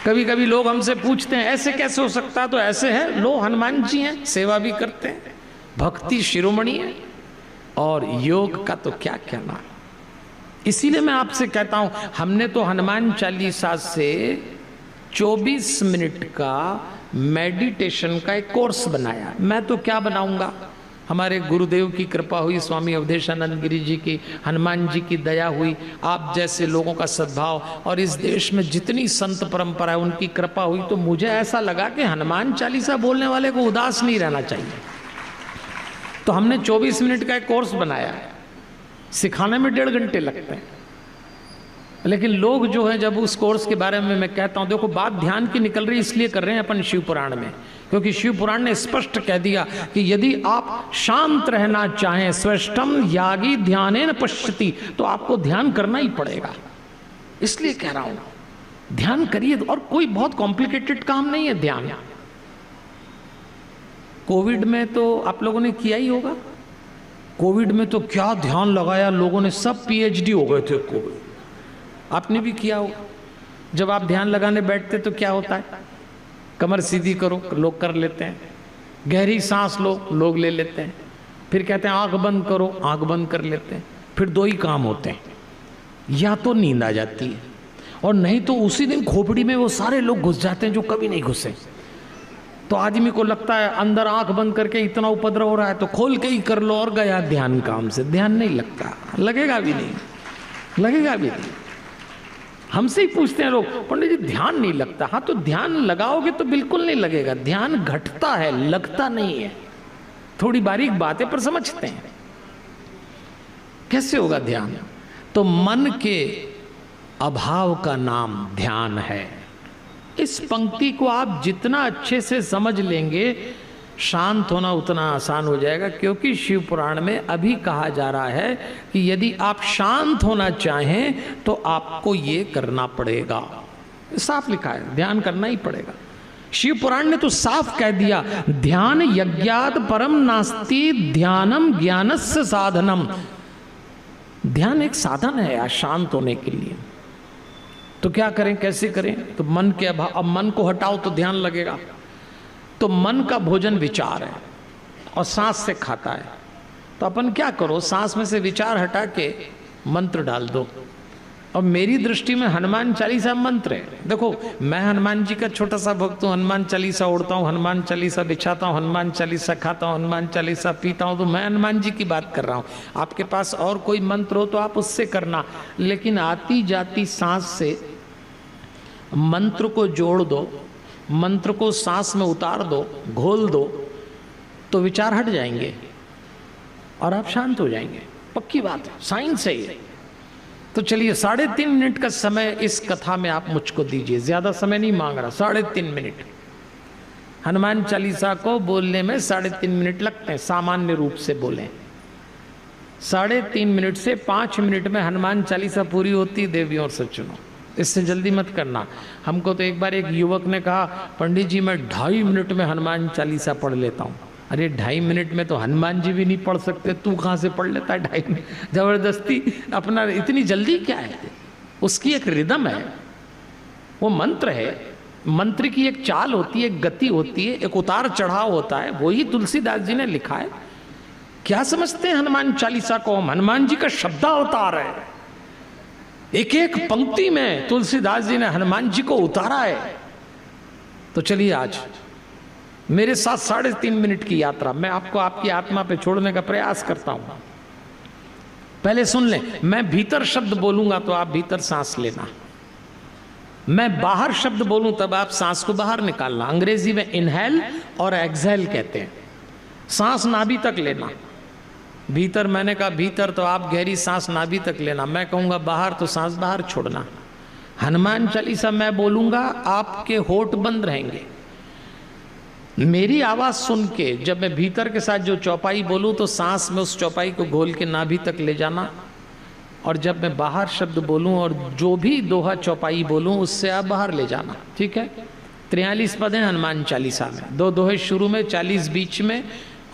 कभी कभी लोग हमसे पूछते हैं ऐसे कैसे हो सकता है, तो ऐसे है, लो हनुमान जी हैं, सेवा भी करते हैं, भक्ति शिरोमणि है, और योग का तो क्या कहना। इसीलिए मैं आपसे कहता हूं, हमने तो हनुमान चालीसा से 24 मिनट का मेडिटेशन का एक कोर्स बनाया। मैं तो क्या बनाऊंगा, हमारे गुरुदेव की कृपा हुई, स्वामी अवधेशानंद गिरी जी की, हनुमान जी की दया हुई, आप जैसे लोगों का सद्भाव, और इस देश में जितनी संत परंपरा है उनकी कृपा हुई, तो मुझे ऐसा लगा कि हनुमान चालीसा बोलने वाले को उदास नहीं रहना चाहिए। तो हमने 24 मिनट का एक कोर्स बनाया है, सिखाने में 1.5 घंटे लगते हैं, लेकिन लोग जो है जब उस कोर्स के बारे में मैं कहता हूं, देखो बात ध्यान की निकल रही, इसलिए कर रहे हैं अपन शिव पुराण में, क्योंकि शिव पुराण ने स्पष्ट कह दिया कि यदि आप शांत रहना चाहें, स्वेष्टम यागी ध्यानेन पश्यति, तो आपको ध्यान करना ही पड़ेगा। इसलिए कह रहा हूं ध्यान करिए, और कोई बहुत कॉम्प्लिकेटेड काम नहीं है ध्यान। कोविड में तो आप लोगों ने किया ही होगा, कोविड में तो क्या ध्यान लगाया लोगों ने, सब पीएचडी हो गए थे कोविड, आपने भी किया हो। जब आप ध्यान लगाने बैठते तो क्या होता है, कमर सीधी करो, लोग कर लेते हैं, गहरी सांस लो, लोग ले लेते हैं, फिर कहते हैं आंख बंद करो, आंख बंद कर लेते हैं। फिर 2 ही काम होते हैं, या तो नींद आ जाती है, और नहीं तो उसी दिन खोपड़ी में वो सारे लोग घुस जाते हैं जो कभी नहीं घुसे। तो आदमी को लगता है अंदर आंख बंद करके इतना उपद्रव हो रहा है तो खोल के ही कर लो, और गया ध्यान काम से। ध्यान नहीं लगता, लगेगा भी नहीं, लगेगा भी नहीं। हमसे ही पूछते हैं लोग, पंडित जी ध्यान नहीं लगता। हाँ, तो ध्यान लगाओगे तो बिल्कुल नहीं लगेगा, ध्यान घटता है, लगता नहीं है। थोड़ी बारीक बातें पर समझते हैं। कैसे होगा ध्यान? तो मन के अभाव का नाम ध्यान है। इस पंक्ति को आप जितना अच्छे से समझ लेंगे, शांत होना उतना आसान हो जाएगा, क्योंकि शिव पुराण में अभी कहा जा रहा है कि यदि आप शांत होना चाहें तो आपको ये करना पड़ेगा। साफ लिखा है, ध्यान करना ही पड़ेगा। शिव पुराण ने तो साफ कह दिया, ध्यान यज्ञात परम नास्ति ध्यानम ज्ञानस्य साधनम। ध्यान एक साधन है यार शांत होने के लिए। तो क्या करें, कैसे करें? तो मन के अभाव, अब मन को हटाओ तो ध्यान लगेगा। तो मन का भोजन विचार है और सांस से खाता है। तो अपन क्या करो, सांस में से विचार हटा के मंत्र डाल दो। और मेरी दृष्टि में हनुमान चालीसा मंत्र है। देखो, मैं हनुमान जी का छोटा सा भक्त हूँ, हनुमान चालीसा ओढ़ता हूँ, हनुमान चालीसा बिछाता हूँ, हनुमान चालीसा खाता हूँ, हनुमान चालीसा पीता हूँ, तो मैं हनुमान जी की बात कर रहा हूँ। आपके पास और कोई मंत्र हो तो आप उससे करना, लेकिन आती जाती सांस से मंत्र को जोड़ दो, मंत्र को सांस में उतार दो, घोल दो, तो विचार हट जाएंगे और आप शांत हो जाएंगे। पक्की बात है, साइंस है ये। तो चलिए 3.5 मिनट का समय इस कथा में आप मुझको दीजिए, ज्यादा समय नहीं मांग रहा, 3.5 मिनट। हनुमान चालीसा को बोलने में 3.5 मिनट लगते हैं, सामान्य रूप से बोलें। 3.5 मिनट से 5 मिनट में हनुमान चालीसा पूरी होती, देवियों और सज्जनों। इससे जल्दी मत करना। हमको तो एक बार एक युवक ने कहा, पंडित जी मैं 2.5 मिनट में हनुमान चालीसा पढ़ लेता हूँ। अरे 2.5 मिनट में तो हनुमान जी भी नहीं पढ़ सकते, तू कहाँ से पढ़ लेता है 2.5 मिनट? जबरदस्ती अपना, इतनी जल्दी क्या है? उसकी एक रिदम है, वो मंत्र है, मंत्र की एक चाल होती है, एक गति होती है, एक उतार चढ़ाव होता है। वही तुलसीदास जी ने लिखा है। क्या समझते हैं हनुमान चालीसा को हम? हनुमान जी का शब्दावतार है। एक एक पंक्ति में तुलसीदास जी ने हनुमान जी को उतारा है। तो चलिए आज मेरे साथ 3.5 मिनट की यात्रा मैं आपको आपकी आत्मा पे छोड़ने का प्रयास करता हूं। पहले सुन लें, मैं भीतर शब्द बोलूंगा तो आप भीतर सांस लेना, मैं बाहर शब्द बोलूं तब आप सांस को बाहर निकालना। अंग्रेजी में इनहेल और एक्सहेल कहते हैं। सांस नाभि तक लेना, भीतर मैंने कहा भीतर तो आप गहरी सांस नाभि तक लेना, मैं कहूंगा बाहर तो सांस बाहर छोड़ना। हनुमान चालीसा मैं बोलूंगा, आपके होठ बंद रहेंगे। मेरी आवाज सुन के जब मैं भीतर के साथ जो चौपाई बोलूं तो सांस में उस चौपाई को घोल के नाभि तक ले जाना, और जब मैं बाहर शब्द बोलूं और जो भी दोहा चौपाई बोलूं उससे आप बाहर ले जाना। ठीक है? 43 पद हैं हनुमान चालीसा में, 2 दोहे शुरू में, 40 बीच में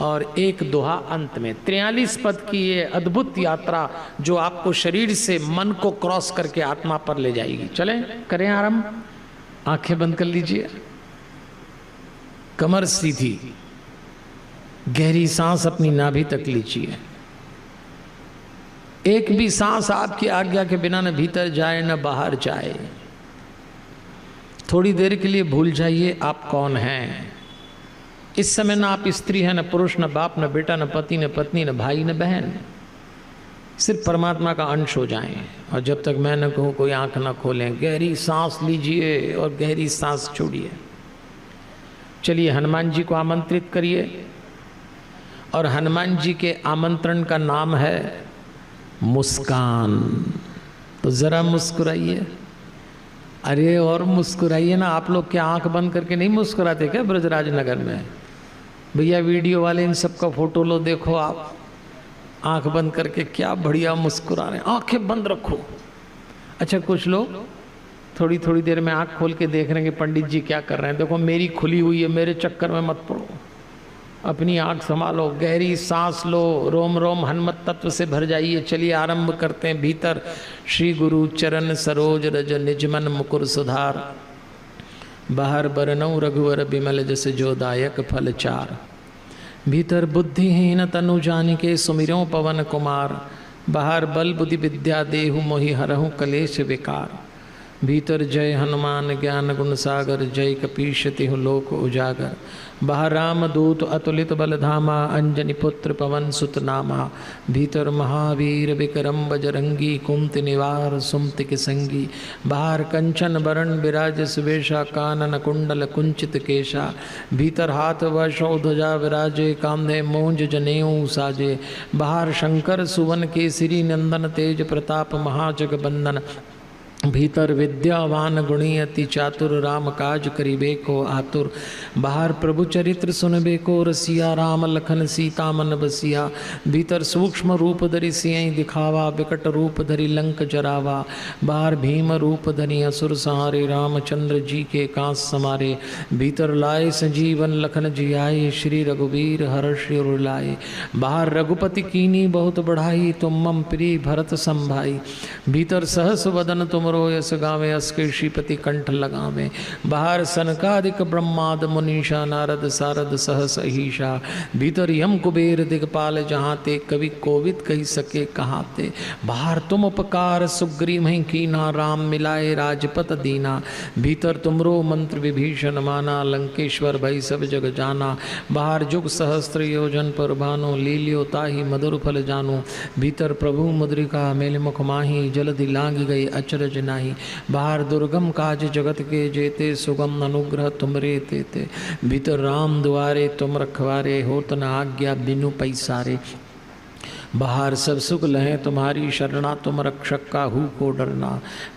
और 1 दोहा अंत में। 43 पद की ये अद्भुत यात्रा जो आपको शरीर से मन को क्रॉस करके आत्मा पर ले जाएगी। चलें, करें आरंभ। आंखें बंद कर लीजिए, कमर सीधी, गहरी सांस अपनी नाभि तक लीजिए। एक भी सांस आपकी आज्ञा के बिना न भीतर जाए न बाहर जाए। थोड़ी देर के लिए भूल जाइए आप कौन हैं। इस समय ना आप स्त्री हैं, न पुरुष, न बाप, न बेटा, न पति, न पत्नी, न भाई, न बहन, सिर्फ परमात्मा का अंश हो जाएं। और जब तक मैं न कहूँ कोई आंख न खोलें। गहरी सांस लीजिए और गहरी सांस छोड़िए। चलिए हनुमान जी को आमंत्रित करिए। और हनुमान जी के आमंत्रण का नाम है मुस्कान। तो जरा मुस्कुराइए। अरे और मुस्कुराइए ना। आप लोग क्या आंख बंद करके नहीं मुस्कुराते क्या ब्रजराज नगर में? भैया वीडियो वाले इन सब का फोटो लो, देखो आप आंख बंद करके क्या बढ़िया मुस्कुरा रहे हैं। आंखें बंद रखो। अच्छा कुछ लोग थोड़ी थोड़ी देर में आंख खोल के देख रहे हैं कि पंडित जी क्या कर रहे हैं। देखो मेरी खुली हुई है, मेरे चक्कर में मत पड़ो, अपनी आंख संभालो, गहरी सांस लो, रोम रोम हनुमत तत्व से भर जाइए। चलिए आरंभ करते हैं। भीतर श्री गुरु चरण सरोज रज निजमन मुकुर सुधार, बाहर बरनऊ रघुवर बिमल जस जो दायक फल चार। भीतर बुद्धिहीन तनु जानिके सुमिरों पवन कुमार, बाहर बल बुद्धि विद्या देहु मोहि हरहु कलेश विकार। भीतर जय हनुमान ज्ञान गुण सागर, जय कपीश तिहु लोक उजागर। बाहर राम दूत अतुलित बल धामा, अंजनी पुत्र पवन सुत नामा। भीतर महावीर विक्रम बजरंगी, कुमति निवार सुमति के संगी। बाहर कंचन बरण विराज सुवेशा, कानन कुंडल कुंचित केशा। भीतर हाथ वशौ ध्वजा विराजे, कांधे मूंज जनेऊ साजे। बाहर शंकर सुवन केसरी नंदन, तेज प्रताप महाजगबंदन। भीतर विद्यावान गुणी अति चातुर, राम काज करिबे को आतुर। बाहर प्रभु चरित्र सुनबे को रसिया, राम लखन सीता मन बसिया। भीतर सूक्ष्म रूप धरि सियहि दिखावा, विकट रूप धरि लंक जरावा। बाहर भीम रूप धरि असुर सहारे, रामचंद्र जी के कांस समारे। भीतर लाए संजीवन लखन जियाए, श्री रघुवीर हर्षि उर लाए। बाहर रघुपति कीनी बहुत बढ़ाई, तुम मम प्रिय भरत संभाई। भीतर सहस वदन तुम यस गावे, अस के श्रीपति कंठ लगावे। बाहर सनकादिक ब्रह्माद मुनीषा, नारद सारद सहस अहिषा। भीतर यम कुबेर दिगपाल, जहाँ ते कवि कोविद कही सके कहाँ ते। बाहर तुम उपकार सुग्रीव ही कीना, राम मिलाए राजपत दीना। भीतर तुमरो मंत्र विभीषण माना, लंकेश्वर भई सब जग जाना। बाहर जुग सहस्त्र योजन पर भानु, लील्यो ताहि मधुर फल जानू। भीतर प्रभु मुद्रिका मेल मुख माही, जलधि लांग गई अचरज नाही। बाहर दुर्गम काज जगत के जेते, सुगम अनुग्रह तुमरे तेते। भीतर राम द्वारे तुम रखवारे, होत न आज्ञा बिनु पैसारे। बाहर सब सुख लहें तुम्हारी शरणा, तुम रक्षक काहू को डरना।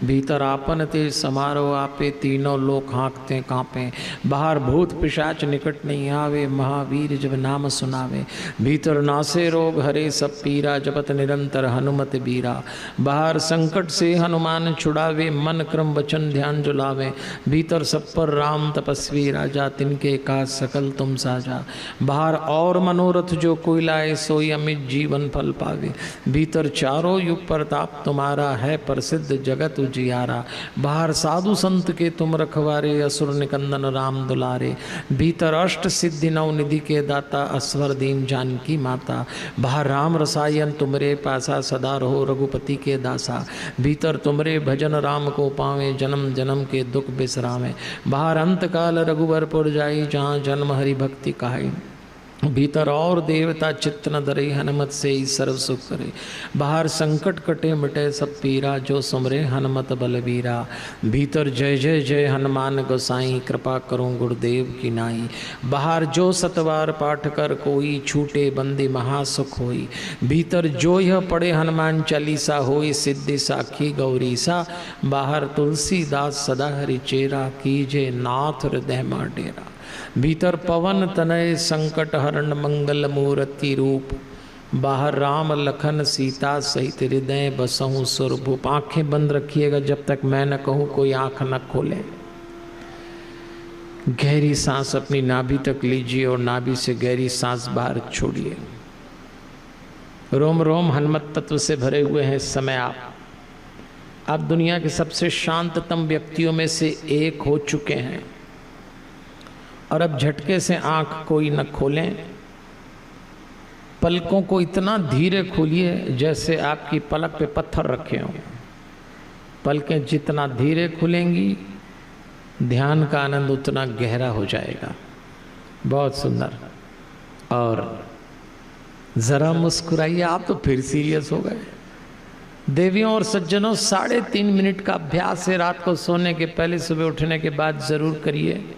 भीतर आपन ते समारो आपे, तीनों लोक हाँकते काँपे। बाहर भूत पिशाच निकट नहीं आवे, महावीर जब नाम सुनावे। भीतर नासे रोग हरे सब पीरा, जपत निरंतर हनुमत बीरा। बाहर संकट से हनुमान छुड़ावे, मन क्रम वचन ध्यान जुलावे। भीतर सब पर राम तपस्वी राजा, तिनके काज सकल तुम साजा। बाहर और मनोरथ जो कोई लाए, सोई अमित जीवन फल पावे। भीतर चारों युग प्रताप तुम्हारा, है प्रसिद्ध जगत उजियारा। बाहर साधु संत के तुम रखवारे, असुर निकंदन राम दुलारे। भीतर अष्ट सिद्धि नव निधि के दाता, असवर दीन जानकी माता। बाहर राम रसायन तुमरे पासा, सदा रहो रघुपति के दासा। भीतर तुमरे भजन राम को पावे, जन्म जन्म के दुख बिसरावे। बाहर अंत काल रघुवर पुर जाई, जहाँ जन्म हरि भक्ति कहाई। भीतर और देवता चित्त न धरे, हनुमत से ही सर्व सुख करे। बाहर संकट कटे मिटे सब पीरा, जो सुमरे हनुमत बलवीरा। भीतर जय जय जय हनुमान गोसाई, कृपा करो गुरुदेव की नाई। बाहर जो सतवार पाठ कर कोई, छूटे बंदी महासुख होई। भीतर जो यह पढ़े हनुमान चालीसा, होई सिद्धि साखी गौरी सा। बाहर तुलसीदास सदा हरि चेरा, कीजे नाथ हृदय मा डेरा। भीतर पवन तनय संकट हरण, मंगल मूर्ति रूप। बाहर राम लखन सीता सहित हृदय बसहु सुरभूप। आंखें बंद रखिएगा, जब तक मैं न कहूँ कोई आंख न खोले। गहरी सांस अपनी नाभि तक लीजिए और नाभि से गहरी सांस बाहर छोड़िए। रोम रोम हनुमत तत्व से भरे हुए हैं इस समय आप। आप दुनिया के सबसे शांततम व्यक्तियों में से एक हो चुके हैं और अब झटके से आंख कोई न खोलें। पलकों को इतना धीरे खोलिए जैसे आपकी पलक पे पत्थर रखे हों। पलकें जितना धीरे खुलेंगी ध्यान का आनंद उतना गहरा हो जाएगा। बहुत सुंदर। और ज़रा मुस्कुराइए। आप तो फिर सीरियस हो गए। देवियों और सज्जनों, 3.5 मिनट का अभ्यास है रात को सोने के पहले, सुबह उठने के बाद ज़रूर करिए।